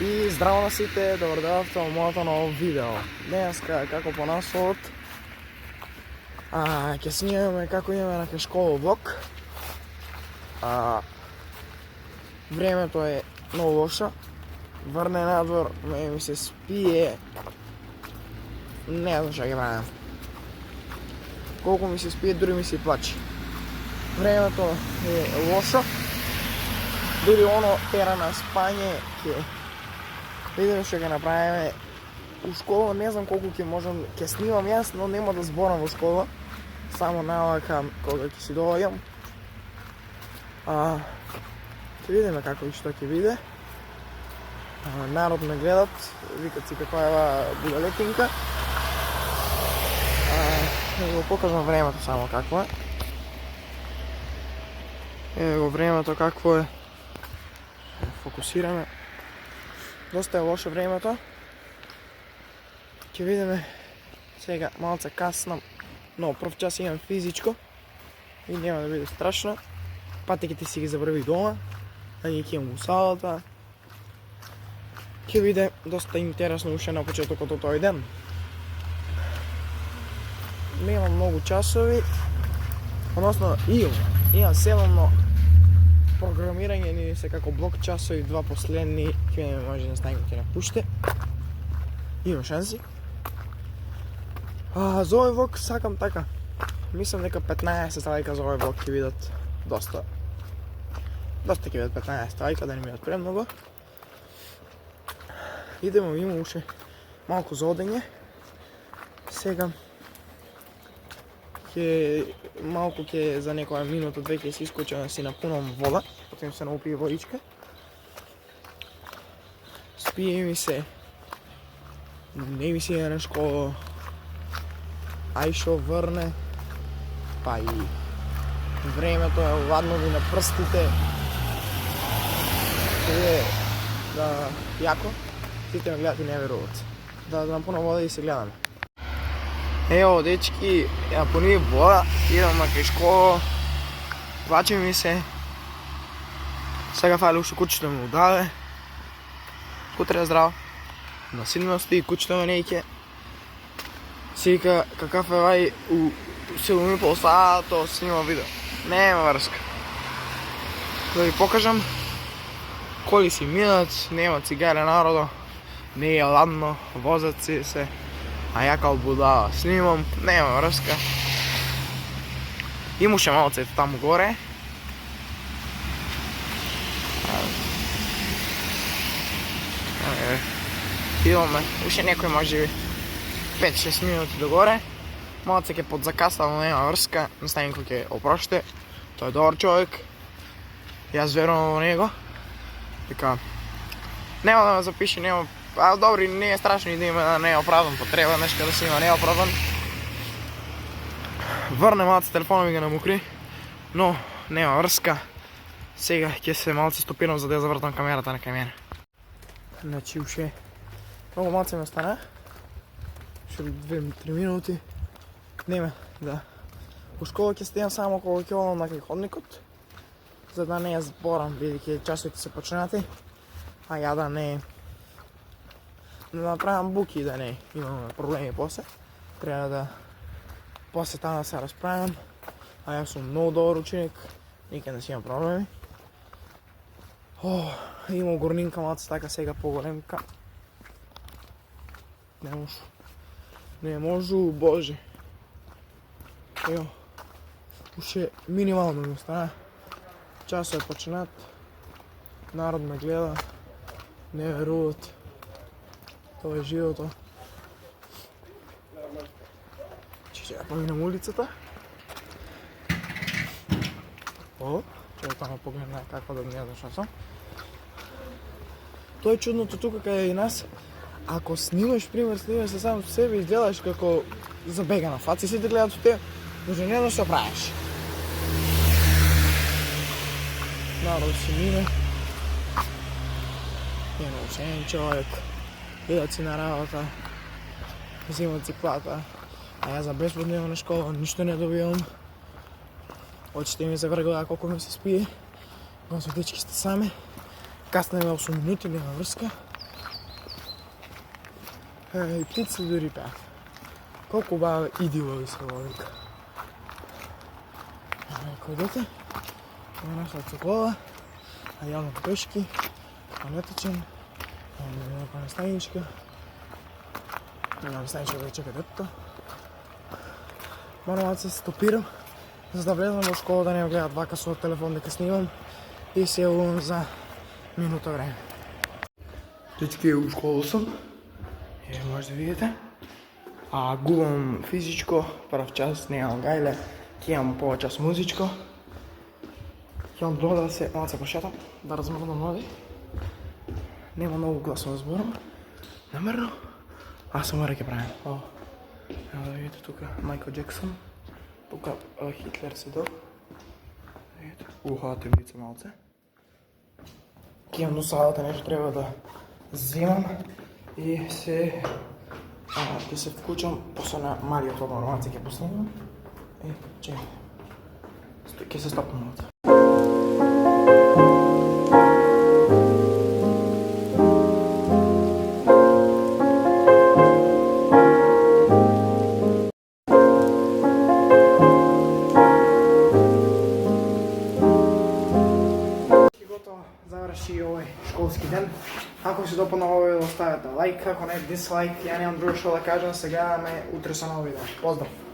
И здраво на сите, добар дојавте во моето ново видео. Денеска, како по насловот, ќе снимаме како имаме на школа влог. Времето е многу лошо. Врне надвор, ми се спие. Не знам што ќе правам. Колку ми се спие, дури ми се плаче. Времето е лошо. Дури оно тера на спање ќе видиме што ќе направиме. У школа не знам колку ќе можам, ќе снимам јас, но нема да зборам во школа. Само навака кога ќе си доаѓам. Ќе видиме како и што ќе биде. Народ ме гледат, викат си каква е будалетинка. Да го покажам времето само какво е. Еве го времето какво е. Фокусираме. Доста е лошо времето. Ќе видиме сега малце каснам, но прв час имам физичко и нема да биде страшно. Патеките си ги забрави дома, да ги кијам во салата. Ќе биде доста интересно уште на почетокот од тој ден. Нема многу часови, односно имам селомно програмирање, ни се како блок часови, два последни, ќе може да станем ќе напуште. Имам шанси. За овој влог сакам така. Мислам дека 15 лајка за овој влог ќе видат доста. Доста ќе видат 15 лајка, да не ми премногу. Идемо, има уште малку за одење. Сега малку ќе за некоја минута, две ќе се искочам да си напунам вода, потом се наупие водичка. Спие ми се, не ми се иде на школа, Ајшо врне, па и времето е ладно ви на прстите. Е да јако, сите ме гледат и не веруват. Да напунам вода и се гледаме. Ево, дечки, ја напунив вода, идам на кај школа, влачи ми се. Сега фали уште кучето ми удаде. Кутре здраво. На сидмости и кучето ме нејке. Си вика, какав е вај у 7,5 сато снима видео. Нема врска. Да ви покажам. Коли си минат, нема цигаре народо. Не е ладно, возат си се. А ја као будала снимам, нема врска. Имаше малце таму горе. Идваме, уште некој може би 5-6 минути догоре. Малце ќе подзакасал, но нема врска. Наставникот ќе опроште. Тој е добар човек. Јас верувам во него. Така, нема да ме запише, нема. Добри, не е страшно и да има да не е оправдан потреба, нешто да се има не е оправдан. Врне малце телефонот ми го намокри, но нема врска. Сега ќе се малце стопирам за да ја завртам камерата на кај мене. Значи уште многу малце ме остана. Уште 2-3 минути. Нема да. Во школа ќе стејам само кога ќе одам на кај ходникот, за да не ја зборам, бидејќи часовите се почнати, а ја да не направам буки, да не имаме проблеми после. Треба да после таа да се расправам, а јас сум многу добар ученик, никад не си имам проблеми. Има горнинка малце така сега поголемка. Не можу, боже. Ево, уште минимално ми остана. Часот е почнат, народ ме гледа, не веруват. Тоа е живото. Ќе ја поминам улицата. Ќе таму погледна како да не знам што сум. Тоа е чудното тука кај нас. Ако снимаш, пример, снимаш се сам себе и изгледаш како забегана фаца и сите гледат со тебе, може не знаш што правиш. Народ си мине. Е научен човек. Идат си на работа, взимат си плата, а јас за безплатно на школа ништо не добивам. Очите ми се вргала колку ми се спие, но со дечки сте сами. Каснеме 8 минути, нема врска. И птици дури пеат. Колку убава идила ви се ловика. Кој дете, има нашла цукола, а јавно пешки, панетичен, панестаничка. Панестаничка да чека детето. Морам да се стопирам, за да влезам во школа да не гледат вака со телефон дека снимам и се јавувам за минута време. Дечки, у школа сум. Може да видите. Губам физичко, прв час немам гајле, ќе имам повеќе час музичко. Ќе имам друго да се малце пошетам, да размрдам ноги. Нема многу гласно да зборам. Намерно. Само раке правим. Ево да видите тука Майкл Джексон. Тука Хитлер седел. Видите, ухватим лице малце. Ќе имам до салата нешто треба да земам и се ќе се вклучам после на малиот одмор, малце ќе поснимам и ќе се стопам малце. Заврши овој школски ден. Ако се допадна овој, оставете лайк, ако не дислайк, ја немам друго што да кажам, сега ме утре со нови видео. Поздрав!